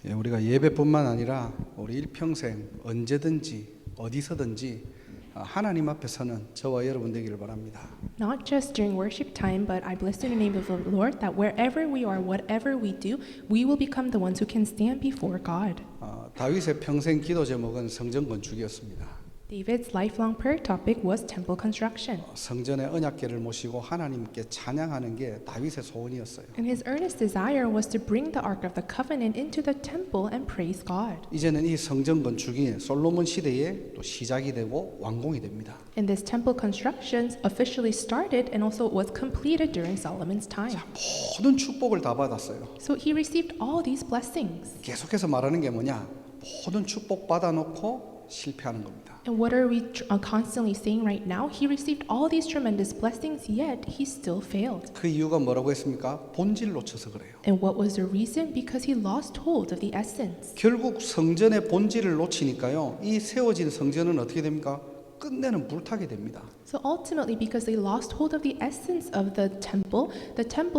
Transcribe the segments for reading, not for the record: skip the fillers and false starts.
우리가 예배뿐만 아니라 우리 일평생 언제든지 어디서든지 하나님 앞에서는 저와 여러분 되기를 바랍니다. Not just during worship time, but I bless in the name of the Lord that wherever we are, whatever we do, we will become the ones who can stand before God. 다윗의 평생 기도 제목은 성전 건축이었습니다. David's lifelong prayer topic was temple construction. 성전의 언약궤를 모시고 하나님께 찬양하는 게 다윗의 소원이었어요. And his earnest desire was to bring the Ark of the Covenant into the temple and praise God. 이제는 이 성전 건축이 솔로몬 시대에 또 시작이 되고 완공이 됩니다. And this temple construction officially started and also was completed during Solomon's time. 모든 축복을 다 받았어요. So he received all these blessings. 계속해서 말하는 게 뭐냐? 모든 축복 받아놓고 실패하는 겁니다. And what are we constantly saying right now? He received all these tremendous blessings, yet he still failed. 그 이유가 뭐라고 했습니까? 본질 놓쳐서 그래요. And what was the reason? Because he lost hold of the essence. 결국 성전의 본질을 놓치니까요. 이 세워진 성전은 어떻게 됩니까? 끝내는 불타게 됩니다. So ultimately, because they lost hold of the essence of the temple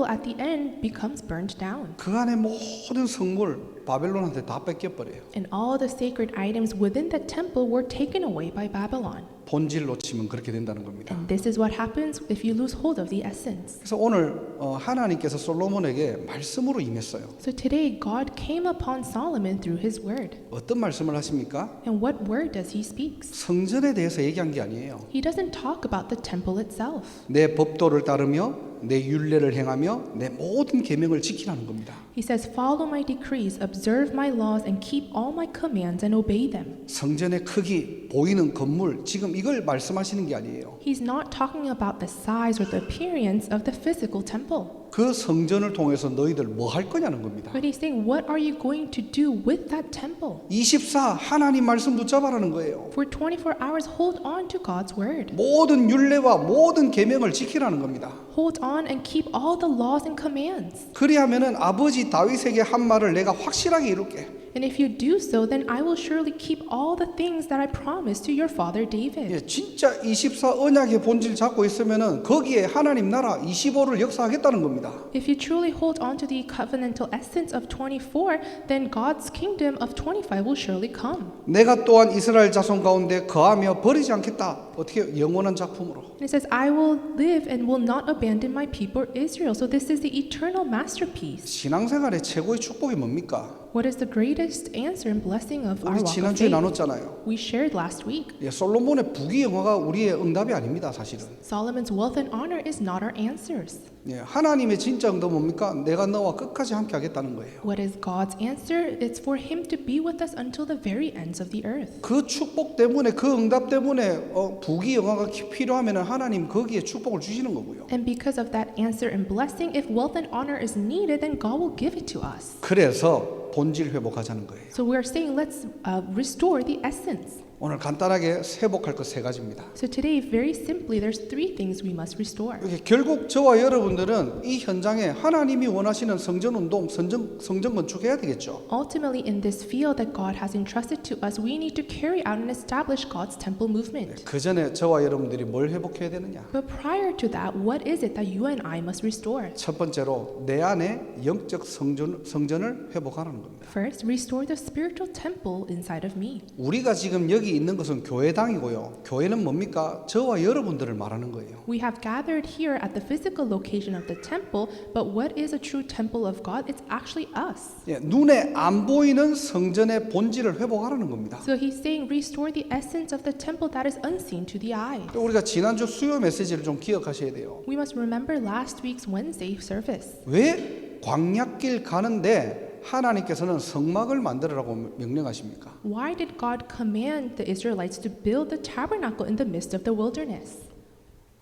at the end becomes burned down. 그 안에 모든 성물 바벨론한테 다 뺏겨버려요. And all the sacred items within the temple were taken away by Babylon. 본질 놓치면 그렇게 된다는 겁니다. And this is what happens if you lose hold of the essence. 그래서 오늘 하나님께서 솔로몬에게 말씀으로 임했어요. So today, God came upon Solomon through his word. 어떤 말씀을 하십니까? And what word does he speak? 성전에 대해서 얘기한 게 아니에요. He doesn't talk about the temple itself. 내 법도를 따르며 내 율례를 행하며 내 모든 계명을 지키라는 겁니다. He says, "Follow my decrees, observe my laws, and keep all my commands and obey them." 성전의 크기, 보이는 건물, 지금 이걸 말씀하시는 게 아니에요. He's not talking about the size or the appearance of the physical temple. 그 성전을 통해서 너희들 뭐 할 거냐는 겁니다. But he's saying, what are you going to do with that temple? 24 하나님 말씀 붙잡아라는 거예요. For 24 hours, hold on to God's word. 모든 율례와 모든 계명을 지키라는 겁니다. Hold on and keep all the laws and commands. 그리하면은 아버지 다윗에게 한 말을 내가 확실하게 이룰게. And if you do so, then I will surely keep all the things that I promised to your father David. 예, 진짜 24 언약의 본질 잡고 있으면은 거기에 하나님 나라 25를 역사하겠다는 겁니다. If you truly hold on to the covenantal essence of 24, then God's kingdom of 25 will surely come. 내가 또한 이스라엘 자손 가운데 거하며 버리지 않겠다. 어떻게 영원한 작품으로. And it says, I will live and will not abandon my people Israel. So this is the eternal masterpiece. 신앙생활의 최고의 축복이 뭡니까? What is the greatest answer and blessing of our 우리 walk of 지난주에 faith? 나눴잖아요. We shared last week. 예, 솔로몬의 부귀영화가 우리의 응답이 아닙니다, 사실은. Solomon's wealth and honor is not our answers. 예, 하나님의 진짜 응답은 뭡니까? 내가 너와 끝까지 함께 하겠다는 거예요. What is God's answer? It's for Him to be with us until the very ends of the earth. 그 축복 때문에 그 응답 때문에 부귀영화가 필요하면 하나님 거기에 축복을 주시는 거고요. And because of that answer and blessing, if wealth and honor is needed, then God will give it to us. 그래서 본질 회복하자는 거예요. So we are saying, let's restore the essence. 오늘 간단하게 회복할 것 세 가지입니다. So today, very simply, there's three things we must restore. 결국 저와 여러분들은 이 현장에 하나님이 원하시는 성전 운동, 성전 건축해야 되겠죠. Ultimately, in this field that God has entrusted to us, we need to carry out and establish God's temple movement. 그 전에 저와 여러분들이 뭘 회복해야 되느냐? But prior to that, what is it that you and I must restore? 첫 번째로 내 안에 영적 성전을 회복하라는 겁니다. First, restore the spiritual temple inside of me. 우리가 지금 여기 있는 것은 교회당이고요. 교회는 뭡니까? 저와 여러분들을 말하는 거예요. We have gathered here at the physical location of the temple, but what is a true temple of God? It's actually us. 예, 눈에 안 보이는 성전의 본질을 회복하라는 겁니다. So he's saying, restore the essence of the temple that is unseen to the eye. 우리가 지난주 수요 메시지를 좀 기억하셔야 돼요. We must remember last week's Wednesday service. 왜 광야길 가는데 하나님께서는 성막을 만들으라고 명령하십니까? Why did God command the Israelites to build the tabernacle in the midst of the wilderness?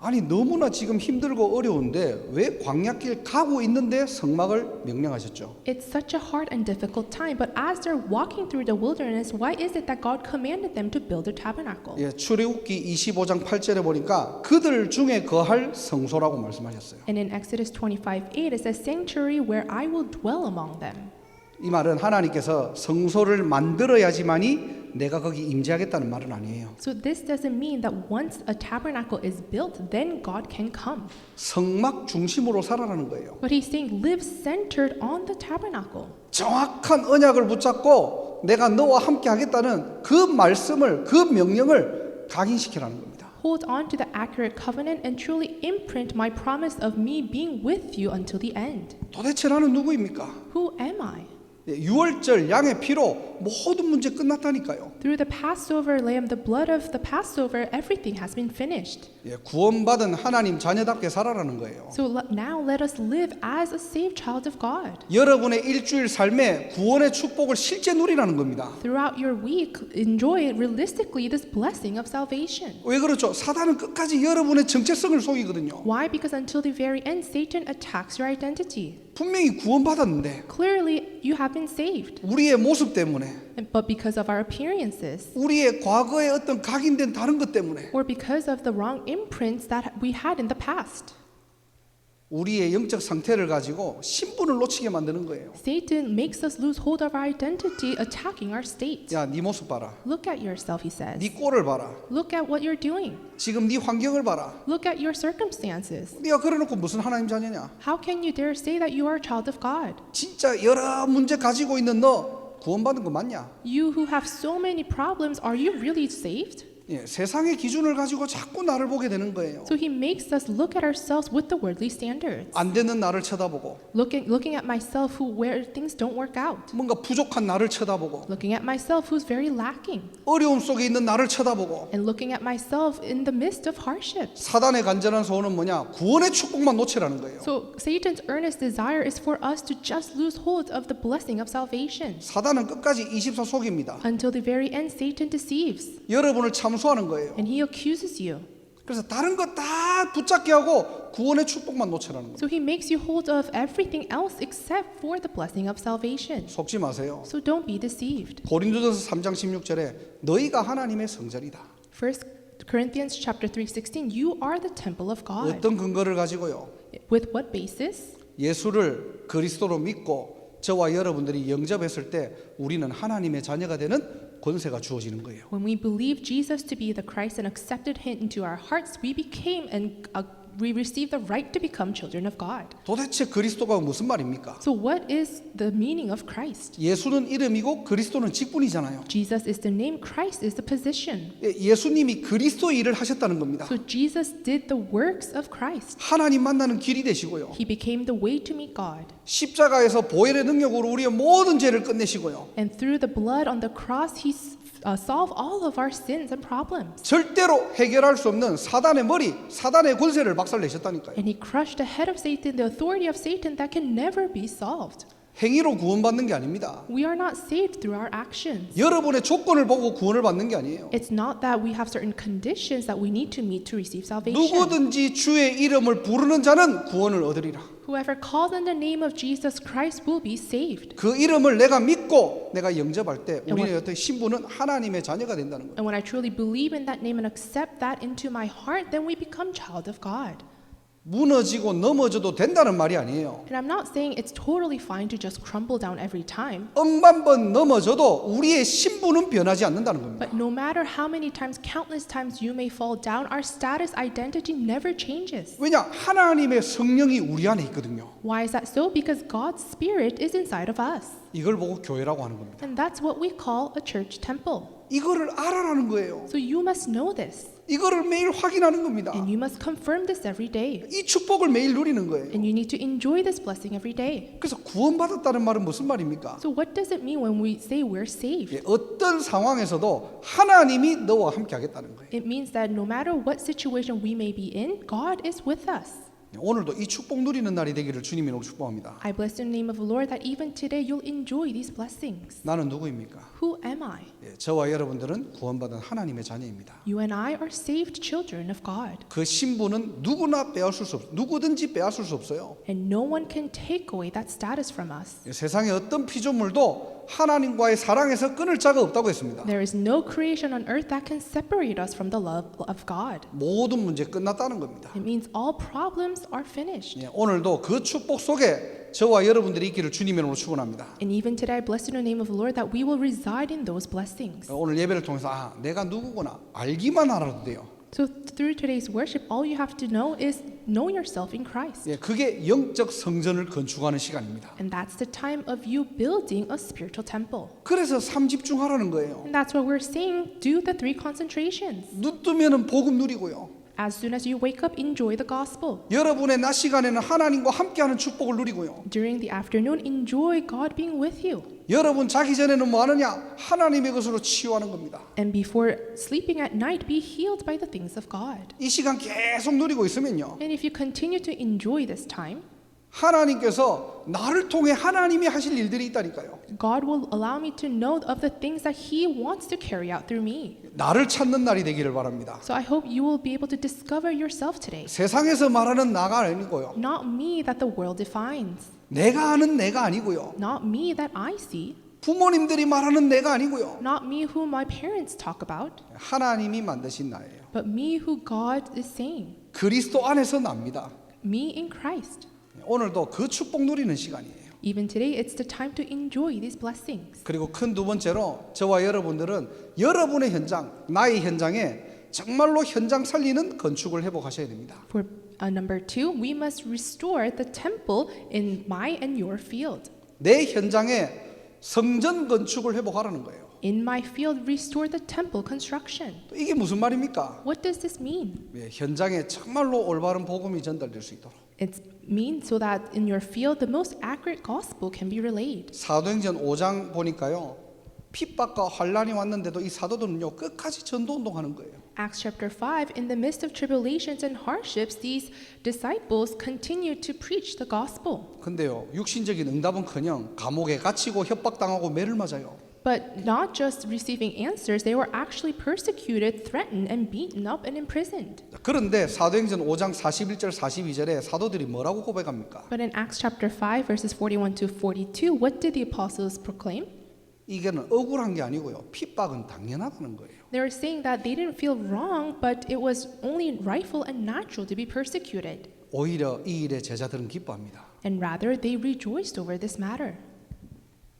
아니 너무나 지금 힘들고 어려운데 왜 광야길 가고 있는데 성막을 명령하셨죠? It's such a hard and difficult time, but as they're walking through the wilderness, why is it that God commanded them to build a tabernacle? 예, 출애굽기 25장 8절에 보니까 그들 중에 거할 성소라고 말씀하셨어요. And in Exodus 25:8, it says, "Sanctuary where I will dwell among them." 이 말은 하나님께서 성소를 만들어야지만이 내가 거기 임재하겠다는 말은 아니에요. So this doesn't mean that once a tabernacle is built, then God can come. 성막 중심으로 살아라는 거예요. But he's saying live centered on the tabernacle. 정확한 언약을 붙잡고 내가 너와 함께 하겠다는 그 말씀을, 그 명령을 각인시키라는 겁니다. Hold on to the accurate covenant and truly imprint my promise of me being with you until the end. 도대체 나는 누구입니까? Who am I? 유월절 양의 피로 모든 문제 끝났다니까요. Through the Passover lamb, the blood of the Passover, everything has been finished. 구원받은 하나님 자녀답게 살아라는 거예요. So now let us live as a saved child of God. 여러분의 일주일 삶에 구원의 축복을 실제 누리라는 겁니다. Throughout your week, enjoy realistically this blessing of salvation. 왜 그렇죠? 사단은 끝까지 여러분의 정체성을 속이거든요. Why? Because until the very end, Satan attacks your identity. 분명히 구원받았는데 Clearly, you have been saved. 우리의 모습 때문에, But because of our appearances, 우리의 과거의 어떤 각인된 다른 것 때문에 or because of the wrong imprints that we had in the past, 우리의 영적 상태를 가지고 신분을 놓치게 만드는 거예요. Satan makes us lose hold of our identity, attacking our state. 야, 네 모습 봐라. Look at yourself, he says. 네 꼴을 봐라. Look at what you're doing. 지금 네 환경을 봐라. Look at your circumstances. 네가 그래놓고 무슨 하나님 자녀냐? How can you dare say that you are a child of God? 진짜 여러 문제 가지고 있는 너 구원받은 거 맞냐? You who have so many problems, are you really saved? 예, 세상의 기준을 가지고 자꾸 나를 보게 되는 거예요. So he makes us look at ourselves with the worldly standards. 안 되는 나를 쳐다보고, Looking at myself where things don't work out. 뭔가 부족한 나를 쳐다보고, Looking at myself who's very lacking. 어려움 속에 있는 나를 쳐다보고. And looking at myself in the midst of hardships. 사단의 간절한 소원은 뭐냐? 구원의 축복만 놓치라는 거예요. So Satan's earnest desire is for us to just lose hold of the blessing of salvation. 사단은 끝까지 24 속입니다. Until the very end, Satan deceives. 여러분을 참수하는 거예요. And he accuses you. 그래서 다른 거 다 붙잡게 하고 구원의 축복만 놓치라는 거예요. So he makes you hold of everything else except for the blessing of salvation. 속지 마세요. So don't be deceived. 고린도전서 3장 16절에 너희가 하나님의 성전이다. 1 Corinthians chapter 3:16, you are the temple of God. 어떤 근거를 가지고요? With what basis? 예수를 그리스도로 믿고 저와 여러분들이 영접했을 때 우리는 하나님의 자녀가 되는 권세가 주어지는 거예요. When we believe Jesus to be the Christ and accepted him into our hearts, we became and we received the right to become children of God. 도대체 그리스도가 무슨 말입니까? So what is the meaning of Christ? 예수는 이름이고 그리스도는 직분이잖아요. Jesus is the name, Christ is the position. 예수님이 그리스도 일을 하셨다는 겁니다. So Jesus did the works of Christ. 하나님 만나는 길이 되시고요. He became the way to meet God. 십자가에서 보혈의 능력으로 우리의 모든 죄를 끝내시고요. And through the blood on the cross, he solved all of our sins and problems. 절대로 해결할 수 없는 사단의 머리, 사단의 권세를 박살내셨다니까요. And he crushed the head of Satan, the authority of Satan that can never be solved. 행위로 구원받는 게 아닙니다. We are not saved through our actions. 여러분의 조건을 보고 구원을 받는 게 아니에요. It's not that we have certain conditions that we need to meet to receive salvation. 누구든지 주의 이름을 부르는 자는 구원을 얻으리라. Whoever calls on the name of Jesus Christ will be saved. 그 이름을 내가 믿고 내가 영접할 때 우리의 어떤 신분은 하나님의 자녀가 된다는 거예요. And when I truly believe in that name and accept that into my heart, then we become child of God. 무너지고 넘어져도 된다는 말이 아니에요. And I'm not saying it's totally fine to just crumble down every time. 억만 번 넘어져도 우리의 신분은 변하지 않는다는 겁니다. But no matter how many times, countless times you may fall down, our status, identity never changes. 왜냐? 하나님의 성령이 우리 안에 있거든요. Why is that so? Because God's Spirit is inside of us. 이걸 보고 교회라고 하는 겁니다. And that's what we call a church temple. 이거를 알아라는 거예요. So you must know this. 이거를 매일 확인하는 겁니다. And you must confirm this every day. 이 축복을 매일 누리는 거예요. And you need to enjoy this blessing every day. 그래서 구원받았다는 말은 무슨 말입니까? So what does it mean when we say we're saved? 어떤 상황에서도 하나님이 너와 함께 하겠다는 거예요. It means that no matter what situation we may be in, God is with us. 오늘도 이 축복 누리는 날이 되기를 주님으로 축복합니다. I bless the name of the Lord that even today you'll enjoy these blessings. 나는 누구입니까? Who am I? 저와 여러분들은 구원받은 하나님의 자녀입니다. You and I are saved children of God. 그 신분은 누구나 빼앗을 수 없어요. 누구든지 빼앗을 수 없어요. And no one can take away that status from us. 세상의 어떤 피조물도 하나님과의 사랑에서 끊을 자가 없다고 했습니다. There is no creation on earth that can separate us from the love of God. 모든 문제 끝났다는 겁니다. It means all problems are finished. 예, 오늘도 그 축복 속에 저와 여러분들이 있기를 주님의 이름으로 축원합니다. And even today, I bless in the name of the Lord that we will reside in those blessings. 오늘 예배를 통해서 내가 누구구나 알기만 알아도 돼요. So through today's worship, all you have to know is know yourself in Christ. 예, 그게 영적 성전을 건축하는 시간입니다. And that's the time of you building a spiritual temple. 그래서 3집중하라는 거예요. And that's what we're saying, do the 3 concentrations. 눈 뜨면은 복음 누리고요. As soon as you wake up, enjoy the gospel. 여러분의 낮 시간에는 하나님과 함께하는 축복을 누리고요. During the afternoon, enjoy God being with you. 여러분 자기 전에는 뭐 하느냐? 하나님의 것으로 치유하는 겁니다. And before sleeping at night, be healed by the things of God. 이 시간 계속 누리고 있으면요. And if you continue to enjoy this time, 하나님께서 나를 통해 하나님이 하실 일들이 있다니까요. God will allow me to know of the things that He wants to carry out through me. 나를 찾는 날이 되기를 바랍니다. So I hope you will be able to discover yourself today. 세상에서 말하는 나가 아니고요. Not me that the world defines. 내가 아는 내가 아니고요. Not me that I see. 부모님들이 말하는 내가 아니고요. Not me who my parents talk about. 하나님이 만드신 나예요. But me who God is saying. 그리스도 안에서 납니다. Me in Christ. 오늘도 그 축복 누리는 시간이에요. Even today, it's the time to enjoy these blessings. 그리고 큰 두 번째로 저와 여러분들은 여러분의 현장, 나의 현장에 정말로 현장 살리는 건축을 회복하셔야 됩니다. For number 2, we must restore the temple in my and your field. 내 현장에 성전 건축을 회복하라는 거예요. In my field, restore the temple construction. 이게 무슨 말입니까? What does this mean? 현장에 정말로 올바른 복음이 전달될 수 있도록. It means so that in your field, the most accurate gospel can be relayed. 사도행전 5장 보니까요. 핍박과 환란이 왔는데도 이 사도들은요. 끝까지 전도 운동하는 거예요. Acts chapter 5, in the midst of tribulations and hardships, these disciples continued to preach the gospel. 근데요. 육신적인 응답은커녕 감옥에 갇히고 협박당하고 매를 맞아요. But not just receiving answers, they were actually persecuted, threatened, and beaten up and imprisoned. 그런데 사도행전 5장 41절 42절에 사도들이 뭐라고 고백합니까? But in Acts chapter 5, verses 41 to 42, what did the apostles proclaim? 이게는 억울한 게 아니고요. 핍박은 당연하다는 거예요. They were saying that they didn't feel wrong, but it was only rightful and natural to be persecuted. 오히려 이 일에 제자들은 기뻐합니다. And rather, they rejoiced over this matter.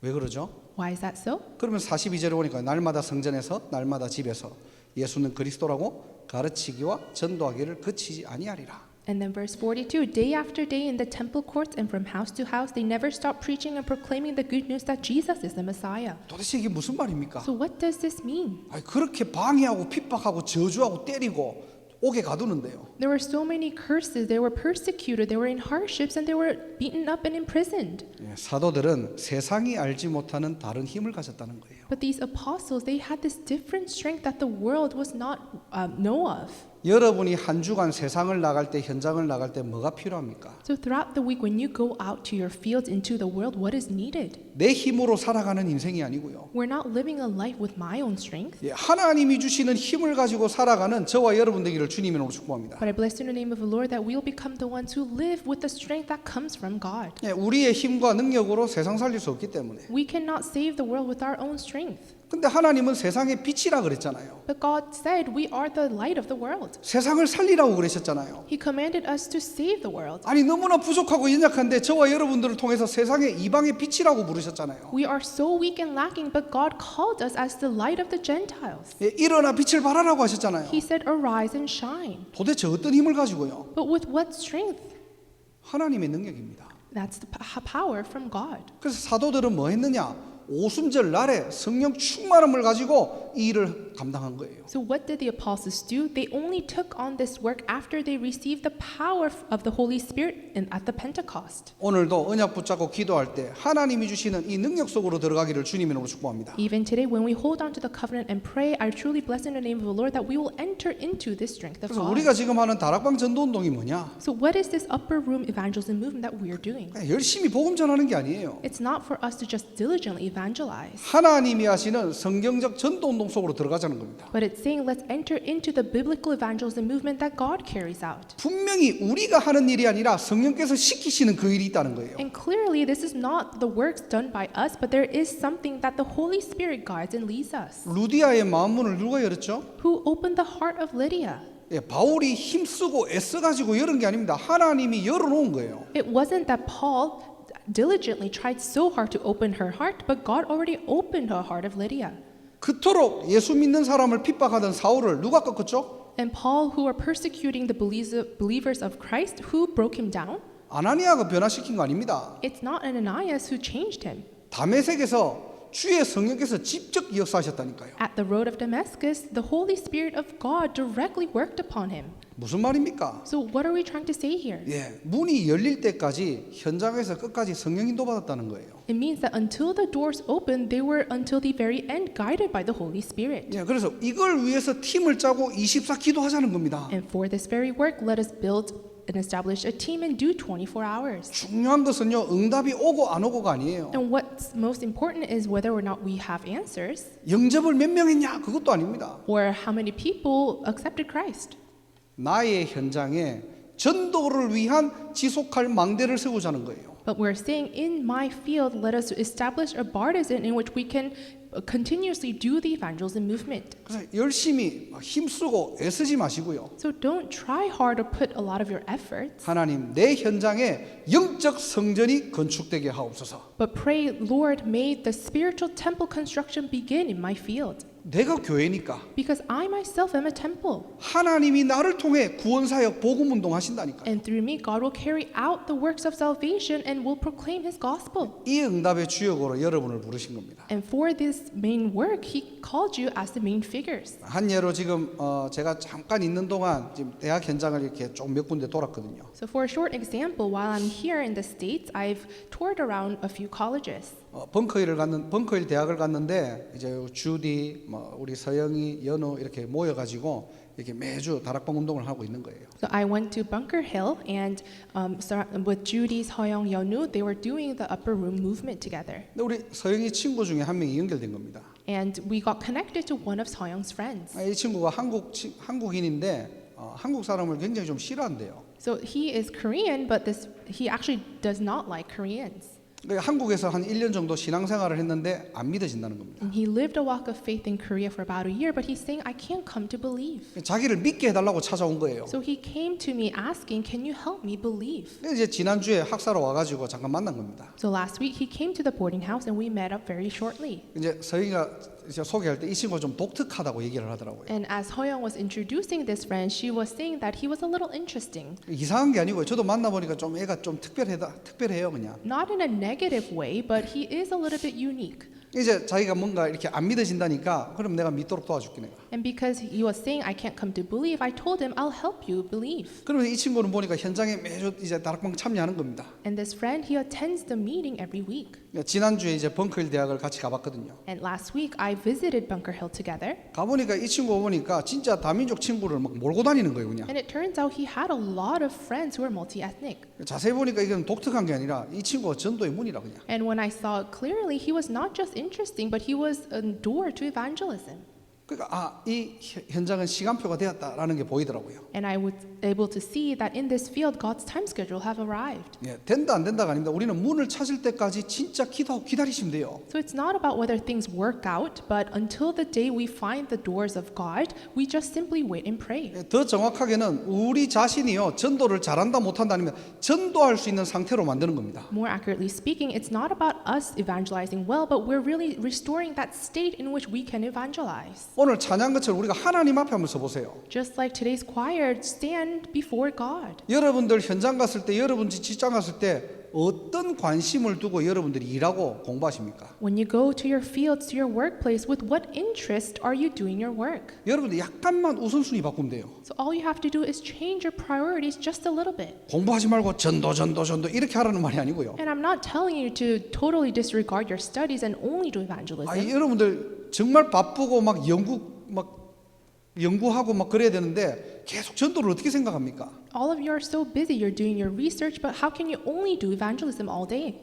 왜 그러죠? Why is that so? 그러면 42절에 보니까 날마다 성전에서 날마다 집에서 예수는 그리스도라고 가르치기와 전도하기를 그치지 아니하리라. And then verse 42, day after day in the temple courts and from house to house, they never stopped preaching and proclaiming the good news that Jesus is the Messiah. 도대체 이게 무슨 말입니까? So what does this mean? 아니, 그렇게 방해하고 핍박하고 저주하고 때리고 옥에 가두는데요. There were so many curses, they were persecuted, they were in hardships, and they were beaten up and imprisoned. 사도들은 세상이 알지 못하는 다른 힘을 가졌다는 거예요. But these apostles, they had this different strength that the world was not know of. 여러분이 한 주간 세상을 나갈 때 현장을 나갈 때 뭐가 필요합니까? So throughout the week, when you go out to your fields, into the world, what is needed? 내 힘으로 살아가는 인생이 아니고요. We're not living a life with my own strength. 하나님이 주시는 힘을 가지고 살아가는 저와 여러분 되기를 주님의 이름으로 축복합니다. But I bless in the name of the Lord that we'll become the ones who live with the strength that comes from God. 우리의 힘과 능력으로 세상 살릴 수 없기 때문에. We cannot save the world with our own strength. 근데 하나님은 세상의 빛이라 그랬잖아요. But God said we are the light of the world. 세상을 살리라고 그러셨잖아요. He commanded us to save the world. 아니 너무나 부족하고 연약한데 저와 여러분들을 통해서 세상의 이방의 빛이라고 부르셨잖아요. We are so weak and lacking, but God called us as the light of the Gentiles. 일어나 빛을 발하라고 하셨잖아요. He said, arise and shine. 도대체 어떤 힘을 가지고요? But with what strength? 하나님의 능력입니다. That's the power from God. 그래서 사도들은 뭐 했느냐? 오순절 날에 성령 충만함을 가지고 이 일을 감당한 거예요. So what did the apostles do? They only took on this work after they received the power of the Holy Spirit at the Pentecost. 오늘도 언약 붙잡고 기도할 때 하나님이 주시는 이 능력 속으로 들어가기를 주님의 이름으로 축복합니다. Even today, when we hold on to the covenant and pray, I truly bless in the name of the Lord that we will enter into this strength of 그래서 God. 우리가 지금 하는 다락방 전도 운동이 뭐냐? So what is this upper room evangelism movement that we are doing? 그냥 열심히 복음 전하는 게 아니에요. It's not for us to just diligently evangelize. 하나님이 하시는 성경적 전도 운동 운동 속으로 들어가자는 겁니다. But it's saying let's enter into the biblical evangelism movement that God carries out. 분명히 우리가 하는 일이 아니라 성령께서 시키시는 그 일이 있다는 거예요. And clearly, this is not the works done by us, but there is something that the Holy Spirit guides and leads us. 루디아의 마음문을 누가 열었죠? Who opened the heart of Lydia? 예, 바울이 힘쓰고 애써가지고 열은 게 아닙니다. 하나님이 열어놓은 거예요. It wasn't that Paul diligently tried so hard to open her heart, but God already opened the heart of Lydia. 그토록 예수 믿는 사람을 핍박하던 사울을 누가 꺾었죠? And Paul, who were persecuting the believers of Christ, who broke him down? 아나니아가 변화시킨 거 아닙니다. It's not Ananias who changed him. 다메섹에서 주의 성령께서 직접 역사하셨다니까요. At the road of Damascus, the Holy Spirit of God directly worked upon him. 무슨 말입니까? So what are we trying to say here? 예, 문이 열릴 때까지 현장에서 끝까지 성령 인도 받았다는 거예요. It means that until the doors opened, they were until the very end guided by the Holy Spirit. 예, 그래서 이걸 위해서 팀을 짜고 24 기도하자는 겁니다. And for this very work, let us build and establish a team and do 24 hours. 중요한 것은요, 응답이 오고 안 오고가 아니에요. And what's most important is whether or not we have answers 영접을 몇 명 했냐 그것도 아닙니다. or how many people accepted Christ. 나의 현장에 전도를 위한 지속할 망대를 세우자는 거예요. But we're saying in my field, let us establish a partisan in which we can continuously do the evangelism movement. 그래서 열심히 힘쓰고 애쓰지 마시고요. So don't try hard or put a lot of your efforts, 하나님 내 현장에 영적 성전이 건축되게 하옵소서. but pray, Lord, may the spiritual temple construction begin in my field. 내가 교회니까 Because I myself am a temple. 하나님이 나를 통해 구원사역 복음운동 하신다니까. And through me, God will carry out the works of salvation and will proclaim His gospel. 이 응답의 주역으로 여러분을 부르신 겁니다. And for this main work, He called you as the main figures. 한 예로 지금 제가 잠깐 있는 동안 지금 대학 현장을 이렇게 좀 몇 군데 돌았거든요. So for a short example, while I'm here in the States, I've toured around a few colleges. 벙커힐 대학을 갔는데 이제 주디, 우리 서영이, 연우 이렇게 모여가지고 이렇게 매주 다락방 운동을 하고 있는 거예요. So I went to Bunker Hill, and with Judy, Seoyoung, Yeonu, they were doing the upper room movement together. 근데 우리 서영이 친구 중에 한 명이 연결된 겁니다. And we got connected to one of Seoyoung's friends. 이 친구가 한국인인데 한국 사람을 굉장히 좀 싫어한대요. So he is Korean, but he actually does not like Koreans. 그러니까 한국에서 한 1년 정도 신앙생활을 했는데 안 믿어진다는 겁니다. And he lived a walk of faith in Korea for about a year, but he's saying, I can't come to believe. 자기를 믿게 해달라고 찾아온 거예요. So he came to me asking, can you help me believe? 이제 지난주에 학사로 와가지고 잠깐 만난 겁니다. So last week he came to the boarding house and we met up very shortly. 이제 서희가 이제 소개할 때 이 친구가 좀 독특하다고 얘기를 하더라고요. And as Hoyoung was introducing this friend, she was saying that he was a little interesting. 이상한 게 아니고요. 저도 만나보니까 좀 애가 좀 특별해요 그냥. Not in a negative way, but he is a little bit unique. 이제 자기가 뭔가 이렇게 안 믿어진다니까 그럼 내가 믿도록 도와줄게 내가. And because he was saying, I can't come to believe, I told him, I'll help you believe. 그러면 이 친구는 보니까 현장에 매주 이제 다락방 참여하는 겁니다. And this friend, he attends the meeting every week. 지난주에 이제 벙커힐 대학을 같이 가봤거든요. And last week, I visited Bunker Hill together. 가보니까 이 친구 보니까 진짜 다민족 친구를 막 몰고 다니는 거예요 그냥. And it turns out he had a lot of friends who were multi-ethnic. 자세히 보니까 이건 독특한 게 아니라 이 친구가 전도의 문이라 그냥. And when I saw it clearly, he was not just interesting, but he was a door to evangelism. 그러니까 이 현장은 시간표가 되었다라는 게 보이더라고요. And I was able to see that in this field, God's time schedule have arrived. 예, 된다 안 된다가 아닙니다. 우리는 문을 찾을 때까지 진짜 기도하고 기다리시면 돼요. So it's not about whether things work out, but until the day we find the doors of God, we just simply wait and pray. 예, 더 정확하게는 우리 자신이요 전도를 잘한다 못한다 아니면 전도할 수 있는 상태로 만드는 겁니다. More accurately speaking, it's not about us evangelizing well, but we're really restoring that state in which we can evangelize. 오늘 찬양 것처럼 우리가 하나님 앞에 한번 서보세요. Just like today's choir, stand before God. 여러분들 현장 갔을 때 여러분 직장 갔을 때 어떤 관심을 두고 여러분들이 일하고 공부하십니까? When you go to your fields, to your workplace, with what interest are you doing your work? 여러분들 약간만 우선순위 바꾸면 돼요. So all you have to do is change your priorities just a little bit. 공부하지 말고 전도 이렇게 하라는 말이 아니고요. And I'm not telling you to totally disregard your studies and only do evangelism. 여러분들 정말 바쁘고 막 연구하고 막 그래야 되는데 계속 전도를 어떻게 생각합니까? All of you are so busy, you're doing your research, but how can you only do evangelism all day?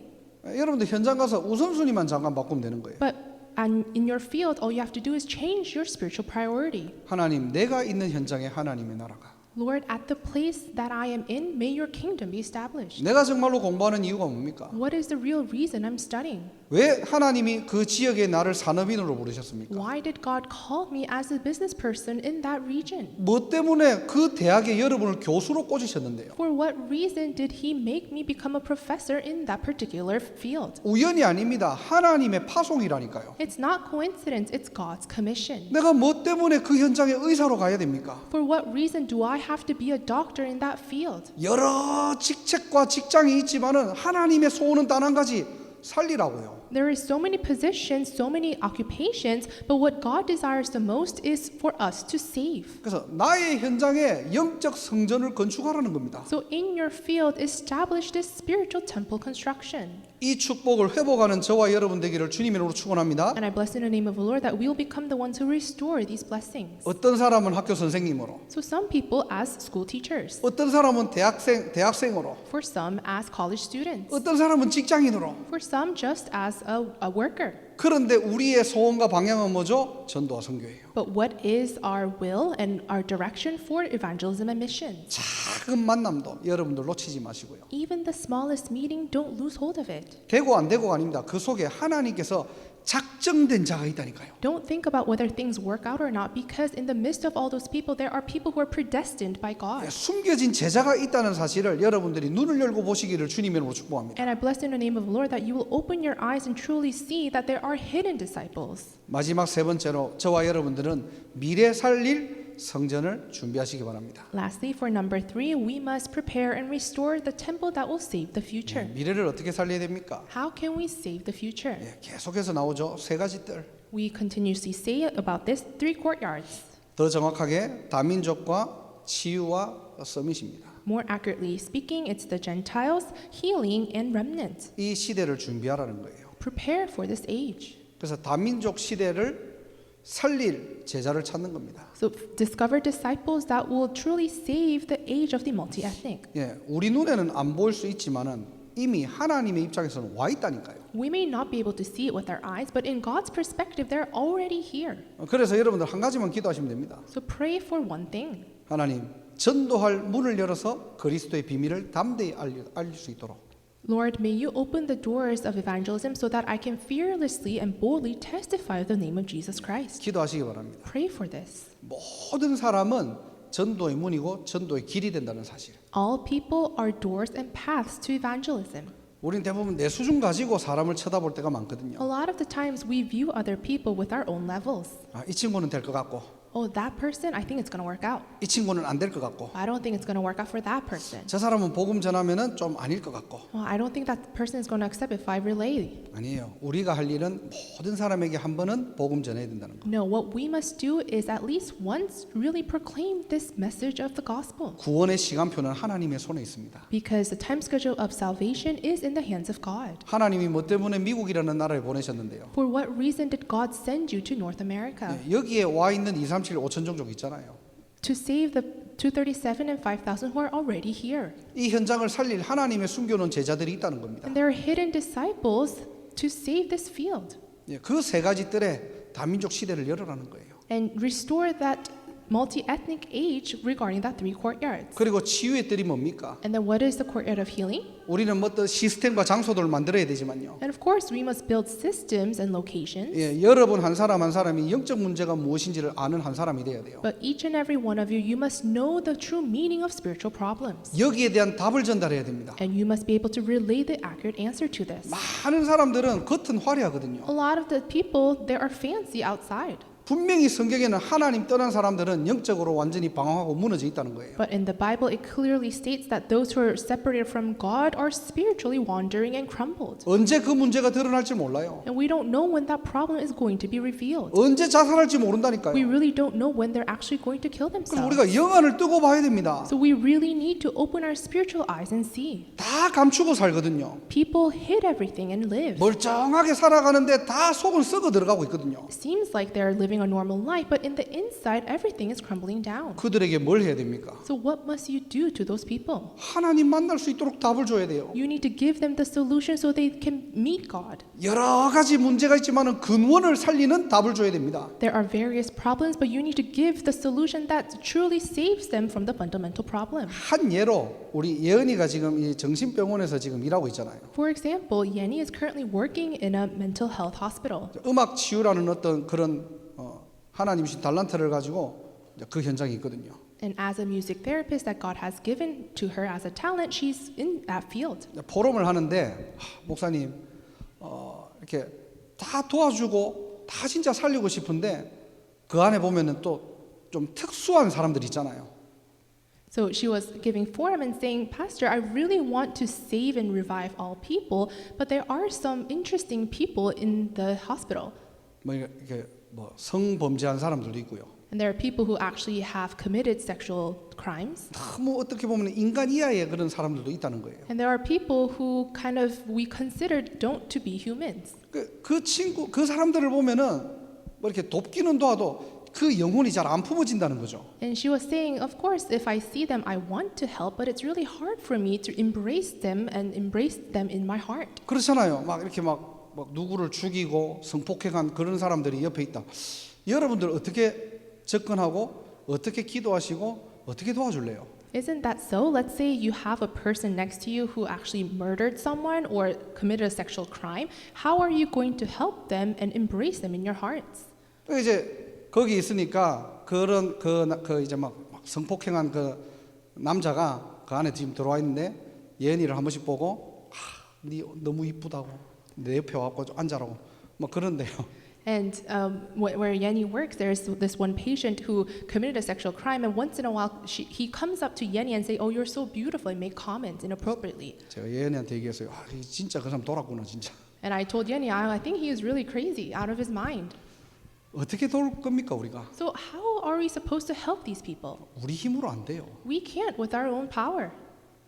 여러분들 현장 가서 우선순위만 잠깐 바꾸면 되는 거예요. But and in your field, all you have to do is change your spiritual priority. 하나님, 내가 있는 현장에 하나님의 나라가. Lord, at the place that I am in, may your kingdom be established. 내가 정말로 공부하는 이유가 뭡니까? What is the real reason I'm studying? 왜 하나님이 그 지역에 나를 산업인으로 부르셨습니까? Why did God call me as a business person in that region? 뭐 때문에 그 대학에 여러분을 교수로 꽂으셨는데요? For what reason did He make me become a professor in that particular field? 우연이 아닙니다. 하나님의 파송이라니까요. It's not coincidence, it's God's commission. 내가 뭐 때문에 그 현장에 의사로 가야 됩니까? For what reason do I have to be a doctor in that field? 여러 직책과 직장이 있지만은 하나님의 소원은 단 한 가지, 살리라고요. There are so many positions, so many occupations, but what God desires the most is for us to save. 그래서 나의 현장에 영적 성전을 건축하라는 겁니다. So in your field, establish this spiritual temple construction. 이 축복을 회복하는 저와 여러분 되기를 주님의 이름으로 축원합니다. And I bless in the name of the Lord that we will become the ones who restore these blessings. 어떤 사람은 학교 선생님으로, So some people as school teachers, 어떤 사람은 대학생으로, for some as college students, 어떤 사람은 직장인으로. for some just as a worker. 그런데 우리의 소원과 방향은 뭐죠? 전도와 선교예요. But what is our will and our direction for evangelism and missions? 작은 만남도 여러분들 놓치지 마시고요. Even the smallest meeting, don't lose hold of it. 되고 안 되고가 아닙니다. 그 속에 하나님께서 작정된 자가 있다니까요. Don't think about whether things work out or not, because in the midst of all those people, there are people who are predestined by God. 숨겨진 제자가 있다는 사실을 여러분들이 눈을 열고 보시기를 주님의 이름으로 축복합니다. And I bless in the name of the Lord that you will open your eyes and truly see that there are hidden disciples. 마지막 세 번째로 저와 여러분들은 미래 살릴 성전을 준비하시기 바랍니다. Lastly, for number 3, we must prepare and restore the temple that will save the future. 미래를 어떻게 살려야 됩니까? How can we save the future? 계속해서 나오죠. 세 가지 뜰. We continuously say about this 3 courtyards. 더 정확하게 다민족과 치유와 서밋입니다. More accurately speaking, it's the Gentiles, healing, and remnant. 이 시대를 준비하라는 거예요. Prepare for this age. 그래서 다민족 시대를 살릴 제자를 찾는 겁니다. So discover disciples that will truly save the age of the multi-ethnic. 우리 눈에는 안 보일 수 있지만은 이미 하나님의 입장에서는 와 있다니까요. We may not be able to see it with our eyes, but in God's perspective, they're already here. 그래서 여러분들 한 가지만 기도하시면 됩니다. So pray for one thing. 하나님, 전도할 문을 열어서 그리스도의 비밀을 담대히 알릴 수 있도록. Lord, may you open the doors of evangelism so that I can fearlessly and boldly testify of the name of Jesus Christ. 기도하시기 바랍니다. Pray for this. 모든 사람은 전도의 문이고 전도의 길이 된다는 사실. All people are doors and paths to evangelism. 우리는 대부분 내 수준 가지고 사람을 쳐다볼 때가 많거든요. A lot of the times we view other people with our own levels. 이 친구는 될 것 같고, Oh, that person, I think it's going to work out. 이 친구는 안 될 것 같고, I don't think it's going to work out for that person. 저 사람은 복음 전하면은 좀 아닐 것 같고. Well, I don't think that person is going to accept if I relay. 아니에요. 우리가 할 일은 모든 사람에게 한 번은 복음 전해야 된다는 거. No, what we must do is at least once really proclaim this message of the gospel. 구원의 시간표는 하나님의 손에 있습니다. Because the time schedule of salvation is in the hands of God. 하나님이 뭐 때문에 미국이라는 나라에 보내셨는데요. For what reason did God send you to North America? 여기에 와 있는 237 5천 종족 있잖아요. To save the 237 and 5,000 who are already here. 이 현장을 살릴 하나님의 숨겨놓은 제자들이 있다는 겁니다. And there are hidden disciples to save this field 그 세 가지 뜰에 다민족 시대를 열어라는 거예요. and restore that multi-ethnic age regarding that 3 courtyards. 그리고 치유의 뜰이 뭡니까? And then what is the courtyard of healing? 우리는 뭐 어떤 시스템과 장소들을 만들어야 되지만요. And of course, we must build systems and locations. 여러분 한 사람 한 사람이 영적 문제가 무엇인지를 아는 한 사람이 돼야 돼요. But each and every one of you, you must know the true meaning of spiritual problems. 여기에 대한 답을 전달해야 됩니다. And you must be able to relay the accurate answer to this. 많은 사람들은 겉은 화려하거든요. A lot of the people, they are fancy outside. 분명히 성경에는 하나님 떠난 사람들은 영적으로 완전히 방황하고 무너져 있다는 거예요. But in the Bible, it clearly states that those who are separated from God are spiritually wandering and crumbled. 언제 그 문제가 드러날지 몰라요. And we don't know when that problem is going to be revealed. 언제 자살할지 We 모른다니까요. really don't know when they're actually going to kill 그래서 themselves. 우리가 영안을 뜨고 봐야 됩니다. So we really need to open our spiritual eyes and see. 다 감추고 살거든요. People hid everything and live. 멀쩡하게 살아가는데 다 속은 썩어 들어가고 있거든요. It seems like they're living living a normal life, but in the inside, everything is crumbling down. 그들에게 뭘 해야 됩니까? So what must you do to those people? 하나님 만날 수 있도록 답을 줘야 돼요. You need to give them the solution so they can meet God. 여러 가지 문제가 있지만은 근원을 살리는 답을 줘야 됩니다. There are various problems, but you need to give the solution that truly saves them from the fundamental problem. 한 예로 우리 예은이가 지금 이 정신병원에서 지금 일하고 있잖아요. For example, Yenny is currently working in a mental health hospital. 음악 치유라는 어떤 그런 하나님 주신 달란트를 가지고 그 현장에 있거든요. And as a music therapist that God has given to her as a talent, she's in that field. 포럼을 하는데 목사님 이렇게 다 도와주고 다 진짜 살리고 싶은데 그 안에 보면은 또 좀 특수한 사람들이 있잖아요. So she was giving forum and saying, Pastor, I really want to save and revive all people, but there are some interesting people in the hospital. 뭐 이렇게 뭐 성범죄한 사람들도 있고요. And there are people who actually have committed sexual crimes. 너무 어떻게 보면 인간 이하의 그런 사람들도 있다는 거예요. And there are people who kind of we consider don't to be humans. 그 사람들을 보면은 뭐 이렇게 돕기는 도와도 그 영혼이 잘 안 품어진다는 거죠. And she was saying, of course, if I see them, I want to help, but it's really hard for me to embrace them and embrace them in my heart. 그렇잖아요. 막 이렇게 막 누구를 죽이고 성폭행한 그런 사람들이 옆에 있다. 여러분들 어떻게 접근하고 어떻게 기도하시고 어떻게 도와줄래요? Isn't that so? Let's say you have a person next to you who actually murdered someone or committed a sexual crime. How are you going to help them and embrace them in your hearts? 이제 거기 있으니까 그런 그 이제 막 성폭행한 그 남자가 그 안에 지금 들어와 있는데 예은이를 한 번씩 보고 네 너무 이쁘다고 내 옆에 와서 앉아라고 뭐 그런데요. And where Yenny works, there's this one patient who committed a sexual crime, and once in a while he comes up to Yenny and say, "Oh, you're so beautiful," and make comments inappropriately. 제가 예은이한테 얘기했어요. 진짜 그 사람 돌았구나 진짜. And I told Yenny, I think he is really crazy, out of his mind. 어떻게 도울 겁니까 우리가? So how are we supposed to help these people? 우리 힘으로 안 돼요. We can't with our own power.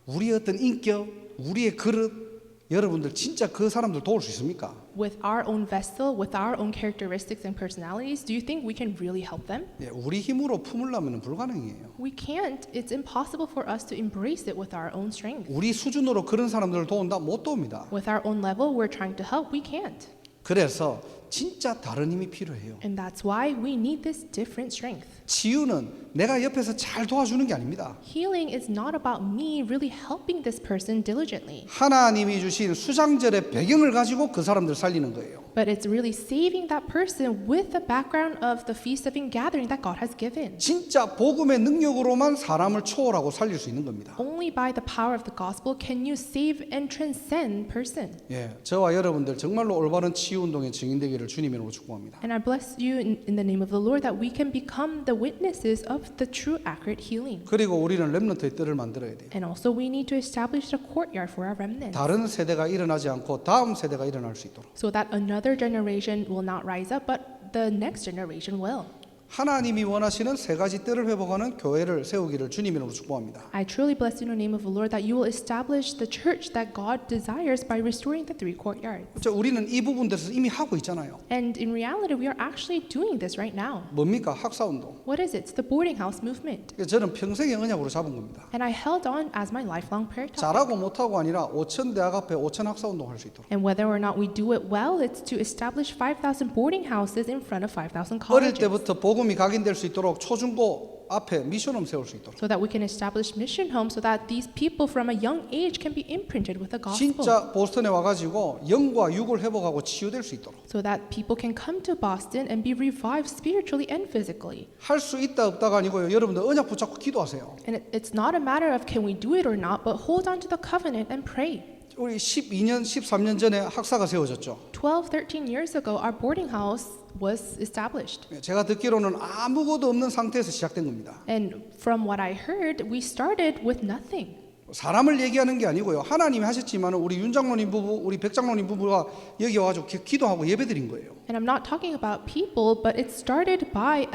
우리의 어떤 인격, 우리의 그릇, 여러분들 진짜 그 사람들 도울 수 있습니까? With our own vessel, with our own characteristics and personalities, do you think we can really help them? 예, 우리 힘으로 품으려면 불가능해요. We can't. It's impossible for us to embrace it with our own strength. 우리 수준으로 그런 사람들을 도운다 못 도웁니다. With our own level, we're trying to help. We can't. 그래서 진짜 다른 힘이 필요해요. And that's why we need this different strength. 치유는 내가 옆에서 잘 도와주는 게 아닙니다. Healing is not about me really helping this person diligently, 하나님이 주신 수장절의 배경을 가지고 그 사람들 살리는 거예요. but it's really saving that person with the background of the Feast of Ingathering that God has given. 진짜 복음의 능력으로만 사람을 초월하고 살릴 수 있는 겁니다. Only by the power of the gospel can you save and transcend person. 예, 저와 여러분들 정말로 올바른 치유 운동의 증인되기를 주님의 이름으로 축복합니다. And I bless you in the name of the Lord that we can become the witnesses of the true, accurate healing. 그리고 우리는 렘넌트의 뜰을 만들어야 돼요. And also we need to establish a courtyard for our remnants 다른 세대가 일어나지 않고 다음 세대가 일어날 수 있도록. so that another generation will not rise up, but the next generation will. 하나님이 원하시는 세 가지 뜰을 회복하는 교회를 세우기를 주님의 이름으로 축복합니다. I truly bless you in the name of the Lord that you will establish the church that God desires by restoring the three courtyards. 우리는 이 부분들에서 이미 하고 있잖아요. And in reality, we are actually doing this right now. 뭡니까? 학사운동. What is it? It's the boarding house movement. 저는 평생의 언약으로 잡은 겁니다. And I held on as my lifelong prayer topic. 잘하고 못하고 아니라 5천 대학 앞에 5천 학사운동 할 수 있도록. And whether or not we do it well, it's to establish 5,000 boarding houses in front of 5,000 어릴 colleges. 때부터 복음이 각인될 수 있도록 초중고 앞에 미션홈 세울 수 있도록. So that we can establish mission homes so that these people from a young age can be imprinted with the gospel. 진짜 보스턴에 와가지고 영과 육을 회복하고 치유될 수 있도록. So that people can come to Boston and be revived spiritually and physically. 할 수 있다 없다가 아니고요. 여러분들 언약 붙잡고 기도하세요. And it's not a matter of can we do it or not, but hold on to the covenant and pray. 우리 12년, 13년 전에 학사가 세워졌죠. 12, 13 years ago, our boarding house was established. 제가 듣기로는 아무것도 없는 상태에서 시작된 겁니다. And from what I heard, we started with nothing. 사람을 얘기하는 게 아니고요. 하나님이 하셨지만 우리 윤 장로님 부부, 우리 백 장로님 부부가 여기 와가지고 기도하고 예배드린 거예요. And I'm not talking about people, but it started by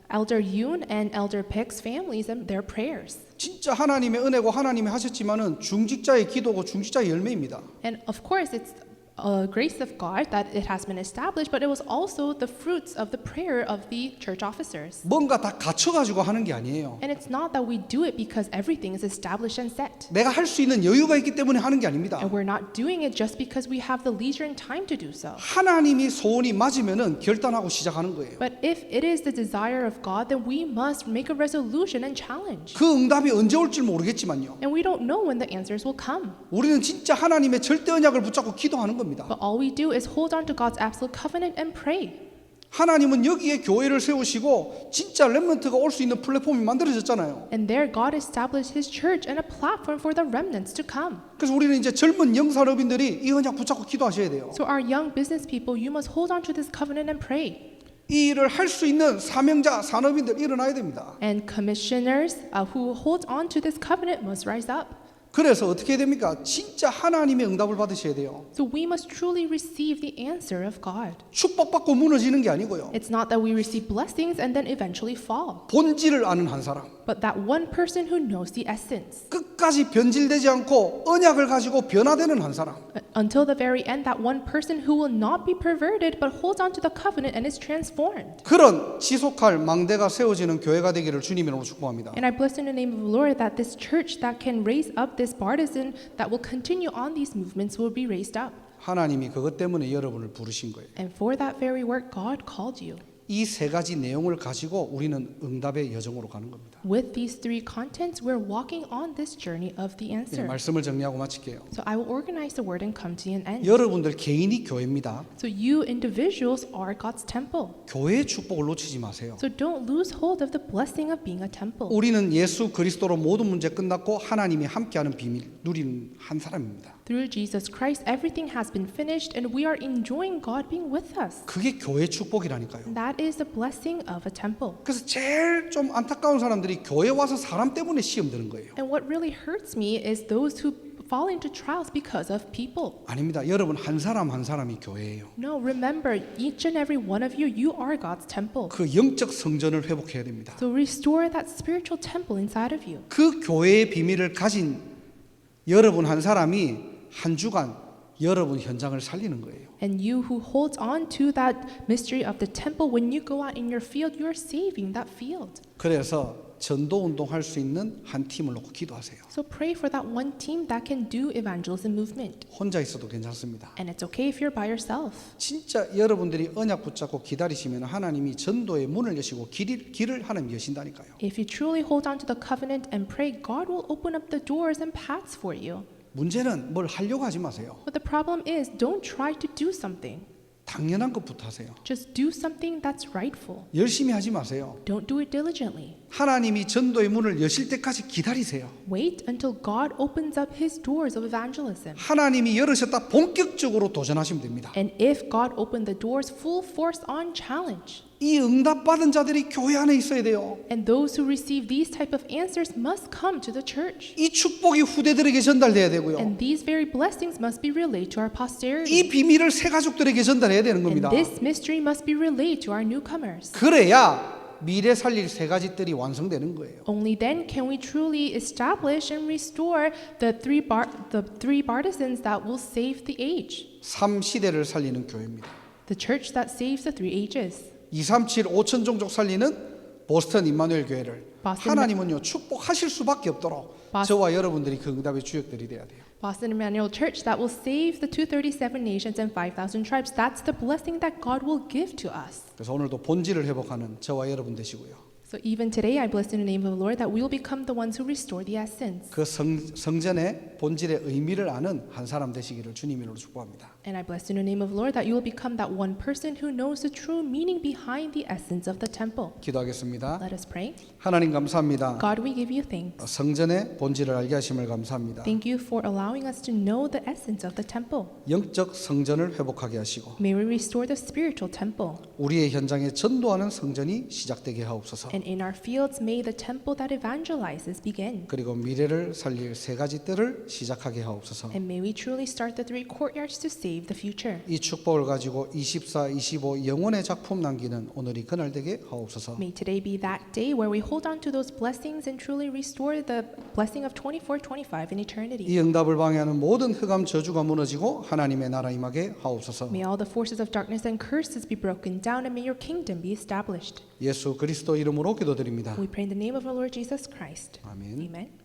Elder Yoon and Elder Peck's families and their prayers. 진짜 하나님의 은혜고 하나님이 하셨지만은 중직자의 기도고 중직자의 열매입니다. And of course, it's grace of God that it has been established, but it was also the fruits of the prayer of the church officers. 뭔가 다 갖춰가지고 하는 게 아니에요. And it's not that we do it because everything is established and set. 내가 할 수 있는 여유가 있기 때문에 하는 게 아닙니다. And we're not doing it just because we have the leisure and time to do so. 하나님이 소원이 맞으면은 결단하고 시작하는 거예요. But if it is the desire of God, then we must make a resolution and challenge. 그 응답이 언제 올지 모르겠지만요. And we don't know when the answers will come. 우리는 진짜 하나님의 절대 언약을 붙잡고 기도하는 겁니다. But all we do is hold on to God's absolute covenant and pray. 하나님은 여기에 교회를 세우시고 진짜 렘넌트가 올 수 있는 플랫폼이 만들어졌잖아요. And there God established His church and a platform for the remnants to come. 그래서 우리는 이제 젊은 영산업인들이 이 언약 붙잡고 기도하셔야 돼요. So our young business people, you must hold on to this covenant and pray. 이 일을 할 수 있는 사명자, 산업인들 일어나야 됩니다. And commissioners who hold on to this covenant must rise up. 그래서 어떻게 해야 됩니까? 진짜 하나님의 응답을 받으셔야 돼요. So we must truly receive the answer of God. 축복받고 무너지는 게 아니고요. It's not that we receive blessings and then eventually fall, 본질을 아는 한 사람. but that one person who knows the essence. 끝까지 변질되지 않고 언약을 가지고 변화되는 한 사람. Until the very end, that one person who will not be perverted but holds on to the covenant and is transformed. 그런 지속할 망대가 세워지는 교회가 되기를 주님 이름으로 축복합니다. And I bless in the name of the Lord that this church that can raise up this partisan that will continue on these movements will be raised up. 하나님이 그것 때문에 여러분을 부르신 거예요. And for that very work, God called you. 이 세 가지 내용을 가지고 우리는 응답의 여정으로 가는 겁니다. With these three contents, we're walking on this journey of the 네, answer. 말씀을 정리하고 마칠게요. So I will organize the word and come to an end. 여러분들 개인이 교회입니다. So you individuals are God's temple. 교회의 축복을 놓치지 마세요. So don't lose hold of the blessing of being a temple. 우리는 예수 그리스도로 모든 문제 끝났고 하나님이 함께하는 비밀 누리는 한 사람입니다. Through Jesus Christ, everything has been finished and we are enjoying God being with us. 그게 교회 축복이라니까요. That is the blessing of a temple. 그래서 제일 좀 안타까운 사람들이 교회 와서 사람 때문에 시험 드는 거예요. And what really hurts me is those who fall into trials because of people. 아닙니다. 여러분 한 사람 한 사람이 교회예요. No, remember, each and every one of you, you are God's temple. 그 영적 성전을 회복해야 됩니다. So restore that spiritual temple inside of you. 그 교회의 비밀을 가진 여러분 한 사람이 한 주간 여러분 현장을 살리는 거예요. And you who holds on to that mystery of the temple, when you go out in your field, you are saving that field. 그래서 전도 운동할 수 있는 한 팀을 놓고 기도하세요. So pray for that one team that can do evangelism movement. 혼자 있어도 괜찮습니다. And it's okay if you're by yourself. 진짜 여러분들이 언약 붙잡고 기다리시면 하나님이 전도의 문을 여시고 길을 하나님이 여신다니까요. If you truly hold on to the covenant and pray, God will open up the doors and paths for you. 문제는 뭘 하려고 하지 마세요. But the problem is, don't try to do something. 당연한 것부터 하세요. Just do something that's rightful. 열심히 하지 마세요. Don't do it diligently. 하나님이 전도의 문을 여실 때까지 기다리세요. Wait until God opens up His doors of evangelism. 하나님이 열으셨다 본격적으로 도전하시면 됩니다. And if God opened the doors, full force on challenge. 이 응답받은 자들이 교회 안에 있어야 돼요. And those who receive these type of answers must come to the church. 이 축복이 후대들에게 전달돼야 되고요. And these very blessings must be relayed to our posterity. 이 비밀을 새 가족들에게 전달해야 되는 And 겁니다. this mystery must be relayed to our newcomers. 그래야 미래 살릴 세 가지 뜰이 완성되는 거예요. Only then can we truly establish and restore the three partisans that will save the age. 3시대를 살리는 교회입니다. The church that saves the three ages. 237 5천 종족 살리는 보스턴 임마누엘 교회를 보스턴- 하나님은요 축복하실 수밖에 없도록 저와 여러분들이 그 응답의 주역들이 돼야 돼요. Boston Emmanuel Church that will save the 237 nations and 5,000 tribes. That's the blessing that God will give to us. 그래서 오늘도 본질을 회복하는 저와 여러분 되시고요. So even today, I bless in the name of the Lord that we will become the ones who restore the essence. 그 성전의 본질의 의미를 아는 한 사람 되시기를 주님으로 축복합니다. And I bless in the name of the Lord that you will become that one person who knows the true meaning behind the essence of the temple. 기도하겠습니다. Let us pray. 하나님 감사합니다. God, we give you thanks. 성전의 본질을 알게 하심을 감사합니다. Thank you for allowing us to know the essence of the temple. 영적 성전을 회복하게 하시고 May we restore the spiritual temple. 우리의 현장에 전도하는 성전이 시작되게 하옵소서. And in our fields, may the temple that evangelizes begin. 그리고 미래를 살릴 세 가지 뜰을 시작하게 하옵소서. And may we truly start the three courtyards to save save the future. 이 축복을 가지고 24, 25 영원의 작품 남기는 오늘이 그날 되게 하옵소서. May today be that day where we hold on to those blessings and truly restore the blessing of 24, 25 in eternity. 이 응답을 방해하는 모든 흑암 저주가 무너지고 하나님의 나라 임하게 하옵소서. May all the forces of darkness and curses be broken down and may your kingdom be established. 예수 그리스도 이름으로 기도드립니다. We pray in the name of our Lord Jesus Christ. 아멘. Amen.